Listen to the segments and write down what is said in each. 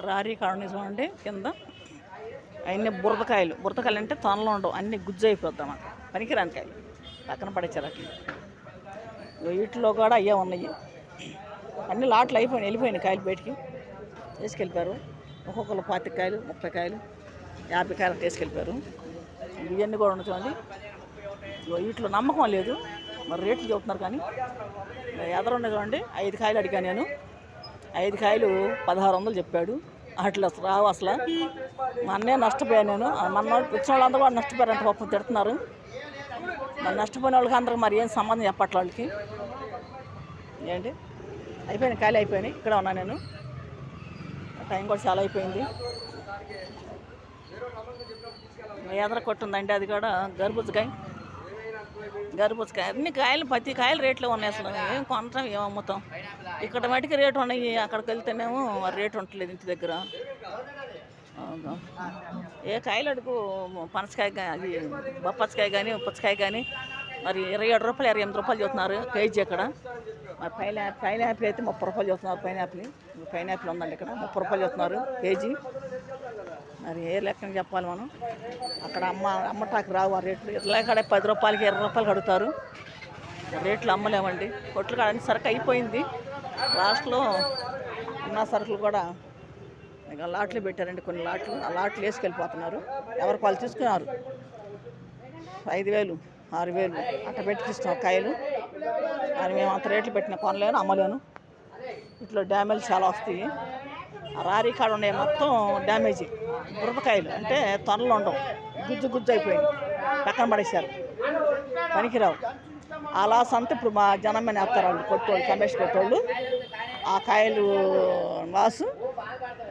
రారీ కాడ చూడండి కింద అన్ని బురదకాయలు అంటే తొనలు ఉండవు, అన్ని గుజ్జు అయిపోద్దాం అన్నమాట. పనికిరాని కాయలు పక్కన పడేచ్చారు అట్లా. వీటిలో కూడా అయ్యే ఉన్నాయి, అన్ని లాట్లు అయిపోయినాయి, వెళ్ళిపోయినాయి కాయలు బయటికి తీసుకెళ్ళిపోయారు. ఒక్కొక్కరు 25 కాయలు, 30 కాయలు, 50 కాయలు తీసుకెళ్ళిపోయారు. ఇవన్నీ కూడా ఉన్నాయి చూడండి. వీటిలో నమ్మకం లేదు, మరి రేట్లు చెబుతున్నారు. కానీ ఎదరుండే చూడండి, 5 కాయలు అడిగాను నేను. 5 కాయలు 1600 చెప్పాడు. అట్లా రావు అసలు. మా అన్నే నష్టపోయాను నేను. మన వచ్చిన వాళ్ళందరూ కూడా నష్టపోయారంట, పాపం తిడుతున్నారు. మరి నష్టపోయిన వాళ్ళకి అందరికి మరి ఏం సంబంధం చెప్పట్ల వాళ్ళకి ఏంటి. అయిపోయినాయి కాయలు, అయిపోయినాయి. ఇక్కడ ఉన్నా నేను, టైం కూడా చాలా అయిపోయింది. ఎదర కొట్టుందండి, అది కూడా గర్బుజకాయ. అన్ని కాయలు, ప్రతి కాయలు రేట్లో ఉన్నాయి. అసలు ఏం కొనటం, ఏం అమ్ముతాం. ఇక్కడ మటుకు రేటు ఉన్నాయి, అక్కడికి వెళ్తేనేమో రేటు ఉండట్లేదు ఇంటి దగ్గర. ఏ కాయలు అడుగు, పనసకాయ అది బొప్పచ్చకాయ కానీ పుచ్చకాయ కానీ మరి 27 రూపాయలు, 28 రూపాయలు చూస్తున్నారు కేజీ ఇక్కడ. మరి పైనాపిల్ అయితే 30 రూపాయలు చూస్తున్నారు. పైనాపిల్ ఉందండి ఇక్కడ, 30 రూపాయలు చూస్తున్నారు కేజీ. మరి ఏ లెక్కన చెప్పాలి మనం. అక్కడ అమ్మటానికి రావు ఆ రేట్లు. ఇట్లా కాడ 10 రూపాయలకి 20 రూపాయలు కడుగుతారు. రేట్లు అమ్మలేమండి. కొట్లు కాడ అన్ని సరుకు అయిపోయింది. లాస్ట్లో ఉన్న సరుకులు కూడా ఇక లాట్లు పెట్టారండి, కొన్ని లాట్లు. ఆ లాట్లు వేసుకెళ్ళిపోతున్నారు. ఎవరికి వాళ్ళు తీసుకున్నారు. 5000, 6000 అట్లా పెట్టి తీస్తున్నాం కాయలు. అని మేము అంత రేట్లు పెట్టిన కొనలేను, అమ్మలేను. ఇట్లా డ్యామేజ్ చాలా వస్తాయి. ఆ రారీ కాడ ఉన్నాయి మొత్తం డ్యామేజీ. బురదకాయలు అంటే తొనలు ఉండవు, గుజ్జు అయిపోయింది, పక్కన పడేశారు, పనికిరావు. అలా సంత ఇప్పుడు మా జనం మీద వేస్తారు వాళ్ళు, కొట్టోళ్ళు, కమేష్ కొట్టోళ్ళు. ఆ కాయలు లాసు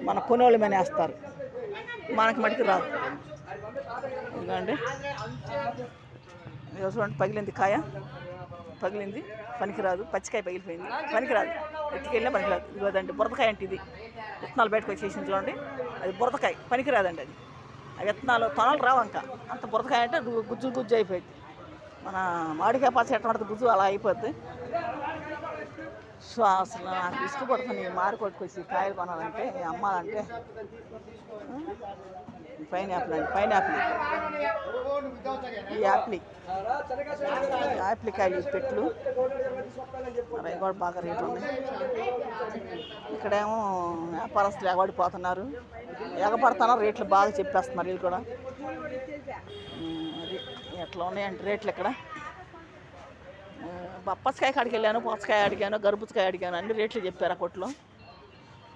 మన కొనోళ్ళ మీద వేస్తారు, మనకి మటుకు రాదు. ఇదిగోండి, చూడండి పగిలింది కాయ, పగిలింది, పనికిరాదు. పచ్చికాయ పగిలిపోయింది, పనికిరాదు. ఎత్తుకెళ్ళినా పనికిరాదు. ఇదిగోదండి బురదకాయ అంటే ఇది. విత్తనాలు బయటకు వచ్చేసింది చూడండి, అది బురదకాయ, పనికిరాదండి అది. ఆ విత్తనాలు తొనలు రావు ఇంకా. అంత బురదకాయ అంటే గుజ్జు అయిపోయింది. మన మామిడికాయ పచ్చ ఎట్ట పడుతుంది గుజ్జు, అలా అయిపోద్ది. సో అసలు నాకు ఇష్టపడుతుంది కొట్టుకొచ్చి కాయలు కొనాలంటే, అమ్మాలంటే. పైనాపిల్ అండి, పైనాపిల్, ఈ యాపిల్ కాయలు పెట్లు మరి కూడా బాగా రేట్లు ఉన్నాయి. ఇక్కడేమో వ్యాపారస్తులు ఎగబడిపోతున్నారు, రేట్లు బాగా చెప్పేస్తున్నారు వీళ్ళు కూడా. అది ఎట్లా ఉన్నాయంటే రేట్లు ఇక్కడ. బొప్పచ్చకాయ కాడికి వెళ్ళాను, పుచ్చకాయ అడిగాను, గర్బుజకాయ అడిగాను, అన్ని రేట్లు చెప్పారు ఆ కొట్లో.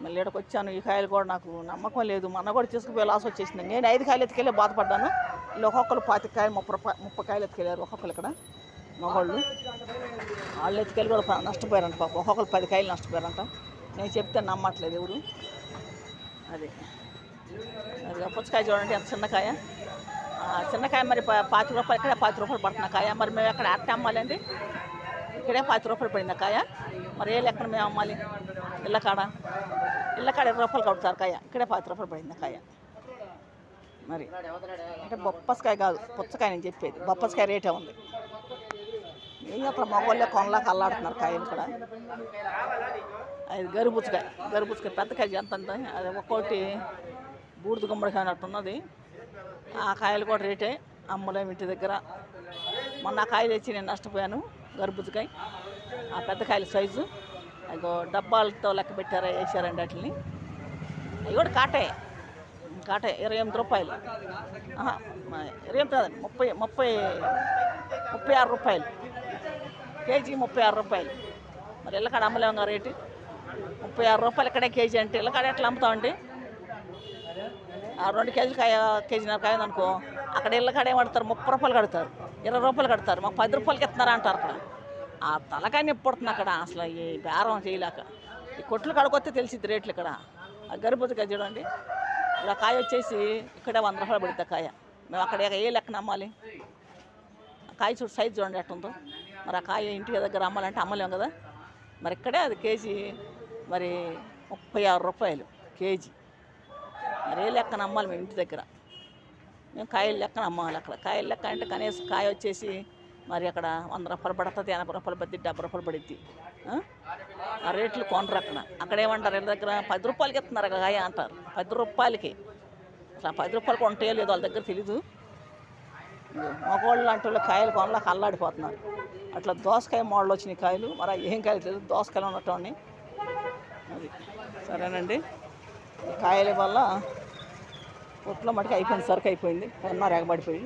మళ్ళీ ఇక్కడికి వచ్చాను. ఈ కాయలు కూడా నాకు నమ్మకం లేదు. మొన్న కూడా తీసుకుపోయి లాస్ వచ్చేసింది. నేను 5 కాయలు ఎత్తుకెళ్ళి బాధపడ్డాను. వీళ్ళు ఒక్కొక్కరు 25 కాయలు, 30 కాయలు ఎత్తుకెళ్ళారు ఒక్కొక్కరు. ఇక్కడ మగవాళ్ళు వాళ్ళు ఎత్తుకెళ్ళి కూడా నష్టపోయారంట పాపం. ఒక్కొక్కరు 10 కాయలు నష్టపోయారంట. నేను చెప్తే నమ్మట్లేదు ఎవరు. అది పుచ్చకాయ చూడండి, ఎంత చిన్నకాయ. చిన్నకాయ మరి 25 రూపాయలు, ఇక్కడే 25 రూపాయలు పడుతున్న కాయ. మరి మేము ఎక్కడ అట్ట అమ్మాలండి? ఇక్కడే 25 రూపాయలు పడింది కాయ. మరి ఏ లెక్కన మేము అమ్మాలి? ఇళ్ళకాడ 20 రూపాయలు కడుతారు కాయ, ఇక్కడే 25 రూపాయలు పడింది కాయ. మరి అంటే బొప్పస్కాయ కాదు, పుచ్చకాయ నేను చెప్పేది. బొప్పస్కాయ రేటే ఉంది. ఏం అక్కడ మగవాళ్ళే కొనలాక అల్లాడుతున్నారు కాయలు ఇక్కడ. అది గరుబుచ్చకాయ పెద్ద కాయ ఎంత ఉంది. అది ఒక్కోటి బూడిద గుమ్మడికాయ అన్నట్టున్నది. ఆ కాయలు కూడా రేటే, అమ్మలేము ఇంటి దగ్గర. మొన్న ఆ కాయలు తెచ్చి నేను నష్టపోయాను. గర్బుజకాయ ఆ పెద్ద కాయల సైజు, అదో డబ్బాలతో లెక్క పెట్టారా, వేసారండి వాటిని. అవి కూడా కాటే 28 రూపాయలు. 28 కాదండి, 36 రూపాయలు కేజీ. 36 రూపాయలు. మరి ఇళ్ళకాడ అమ్మలేము రేటు. 36 రూపాయలు ఇక్కడే కేజీ అంటే ఇళ్ళకాడ ఎట్లా అమ్ముతామండి? 2 కేజీలు కాయ, కేజీన్నర కాయ అనుకో, అక్కడ ఇళ్ళకాడ ఏమడతారు? 30 రూపాయలు కడతారు, 20 రూపాయలు కడతారు. మాకు 10 రూపాయలకి ఇస్తున్నారా అంటారు అక్కడ. ఆ తలకాయ నిప్పుడుతుంది అక్కడ అసలు. ఈ బేరం చేయలేక ఈ కొట్లు కడుకొస్తే తెలిసిద్ది రేట్లు ఇక్కడ. ఆ గరిబుజకాయ చూడండి, ఇక్కడ కాయ వచ్చేసి ఇక్కడే 100 రూపాయలు పడుతుంది కాయ. మేము అక్కడ ఏ లెక్కన అమ్మాలి? ఆ కాయ చూడు సైజు చూడండి ఎట్టుందో. మరి ఆ కాయ ఇంటి దగ్గర అమ్మాలంటే అమ్మలేము కదా. మరి ఇక్కడే అది కేజీ మరి 36 రూపాయలు కేజీ. మరి ఏ లెక్కన అమ్మాలి మేము ఇంటి దగ్గర? మేము కాయల లెక్కన అమ్మాలి అక్కడ. కాయల లెక్క అంటే కనీసం కాయ వచ్చేసి మరి అక్కడ 100 రూపాయలు పడుతుంది, 80 రూపాయలు పడుతుంది, 70 రూపాయలు పడుద్ది. ఆ రేట్లు కొనరు అక్కడ ఏమంటారు వీళ్ళ దగ్గర 10 రూపాయలకి ఇస్తున్నారు కాయ అంటారు. 10 రూపాయలకి అసలు 10 రూపాయలు కొంటే లేదు వాళ్ళ దగ్గర తెలీదు. మగవాళ్ళు లాంటి వాళ్ళు కాయలు కొనలేక అల్లాడిపోతున్నారు. అట్లా దోసకాయ మోడల్ వచ్చినాయి కాయలు, మరి ఏం కాయలు తెలియదు, దోసకాయలు ఉన్నట్టు. అది సరేనండి. ఈ కాయల వల్ల కొట్లో మటుకు అయిపోయింది, సరుకు అయిపోయింది, కొన్నారు ఎగబడిపోయి.